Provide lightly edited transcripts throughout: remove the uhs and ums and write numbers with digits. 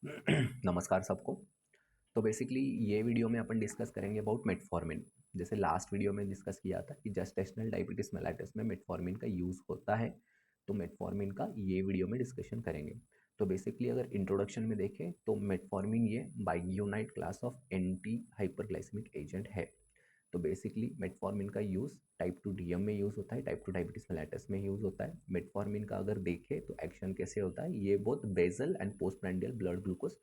नमस्कार सबको। तो बेसिकली ये वीडियो में अपन डिस्कस करेंगे अबाउट मेटफॉर्मिन। जैसे लास्ट वीडियो में डिस्कस किया था कि जेस्टेशनल डायबिटीज मेलाइटस में मेटफॉर्मिन का यूज़ होता है, तो मेटफॉर्मिन का ये वीडियो में डिस्कशन करेंगे। तो बेसिकली अगर इंट्रोडक्शन में देखें तो मेटफॉर्मिन ये biguanide class of anti hyperglycemic agent है। तो बेसिकली मेटफॉर्मिन का यूज़ टाइप 2 डीएम में यूज़ होता है, टाइप 2 डायबिटीज मेलाइटस में यूज़ होता है। मेटफॉर्मिन का अगर देखें तो एक्शन कैसे होता है, ये both basal and postprandial blood glucose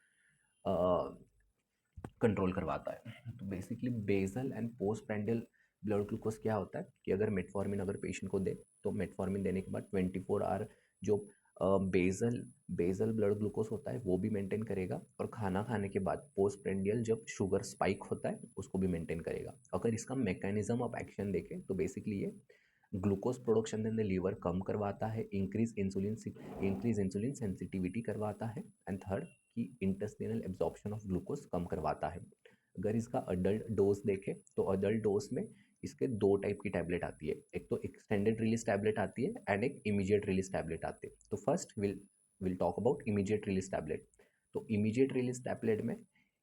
control करवाता है। तो basically basal and postprandial blood glucose क्या होता है कि अगर मेटफॉर्मिन अगर पेशेंट को दे तो मेटफॉर्मिन देने के बाद 24 आवर जो बेसल बेसल ब्लड ग्लूकोज होता है वो भी मेंटेन करेगा, और खाना खाने के बाद पोस्ट प्रैंडियल जब शुगर स्पाइक होता है उसको भी मेंटेन करेगा। अगर इसका मैकेनिज्म ऑफ एक्शन देखें तो बेसिकली ये glucose production in the liver कम करवाता है, इंक्रीज इंसुलिन सेंसिटिविटी करवाता है, एंड थर्ड कि इंटेस्टिनल एब्जॉर्प्शन ऑफ ग्लूकोज कम करवाता है। अगर इसका अडल्ट डोज देखें तो अडल्ट डोज में इसके दो टाइप की टैबलेट आती है, एक तो एक्सटेंडेड रिलीज टैबलेट आती है एंड एक इमीडिएट रिलीज टैबलेट आती है। तो first will talk about immediate release tablet. तो इमीडिएट रिलीज टैबलेट में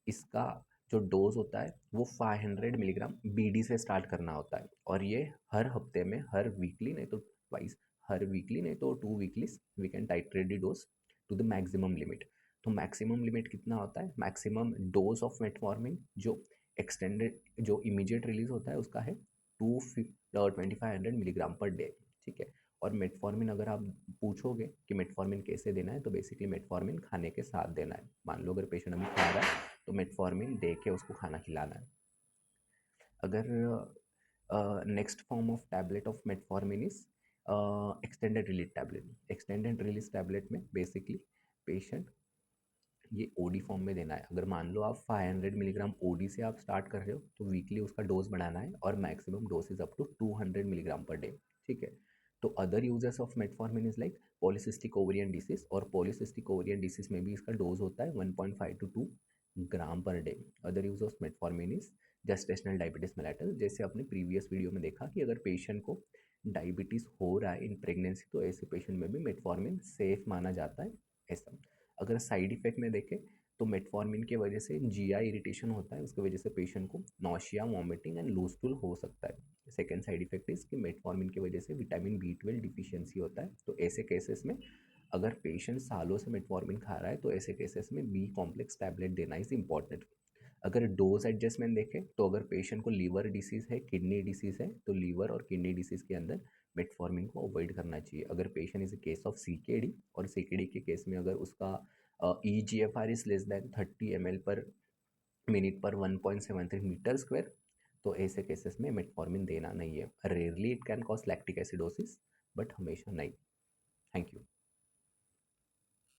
इसका जो डोज होता है वो 500 मिलीग्राम बीडी से स्टार्ट करना होता है, और ये हर हफ्ते में, हर वीकली नहीं तो ट्वाइस, हर वीकली नहीं तो 2 weekly we can titrate the dose to the maximum limit. तो मैक्सिमम लिमिट कितना होता है, मैक्सिमम डोज ऑफ मेटफॉर्मिन जो एक्सटेंडेड जो इमीडिएट रिलीज होता है उसका है 2500 मिलीग्राम पर डे। ठीक है। और मेटफॉर्मिन अगर आप पूछोगे कि मेटफॉर्मिन कैसे देना है, तो बेसिकली मेटफॉर्मिन खाने के साथ देना है। मान लो अगर पेशेंट अभी खा रहा है तो मेटफॉर्मिन दे के उसको खाना खिलाना है। अगर next form of tablet of metformin is extended release tablet. Extended release tablet में बेसिकली पेशेंट ये ओडी फॉर्म में देना है। अगर मान लो आप 500 मिलीग्राम ओडी से आप स्टार्ट कर रहे हो तो वीकली उसका डोज बढ़ाना है, और maximum dose is up to 200 milligram per day. ठीक है। तो other uses of metformin is like polycystic ovarian disease, और पॉलीसिस्टिक ओवरियन डिसीज में भी इसका डोज होता है 1.5 to 2 gram per day. Other use of metformin is gestational diabetes mellitus. जैसे आपने प्रीवियस वीडियो में देखा कि अगर पेशेंट को डायबिटीज़ हो रहा है इन प्रेगनेंसी तो ऐसे पेशेंट में भी मेटफॉर्मिन सेफ माना जाता है। ऐसा अगर साइड इफेक्ट में देखें तो मेटफॉर्मिन की वजह से जीआई इरिटेशन होता है, उसकी वजह से पेशेंट को nausea, vomiting and loose stool हो सकता है। सेकेंड साइड इफेक्ट इज कि मेटफॉर्मिन की वजह से विटामिन B12 डिफिशियंसी होता है। तो ऐसे केसेस में अगर पेशेंट सालों से मेटफॉर्मिन खा रहा है तो ऐसे केसेस में बी कॉम्प्लेक्स टैबलेट देना इज इंपॉर्टेंट। अगर डोज एडजस्टमेंट देखें तो अगर पेशेंट को लीवर डिसीज़ है, किडनी डिसीज़ है, तो लीवर और किडनी डिसीज़ के अंदर मेटफॉर्मिन को अवॉइड करना चाहिए। अगर patient is a case of CKD, और सीकेडी के केस में अगर उसका EGFR is less than 30 ml पर मिनट पर 1.73 मीटर स्क्वायर, तो ऐसे केसेस में मेटफॉर्मिन देना नहीं है। Rarely it can cause lactic acidosis, but हमेशा नहीं। Thank you.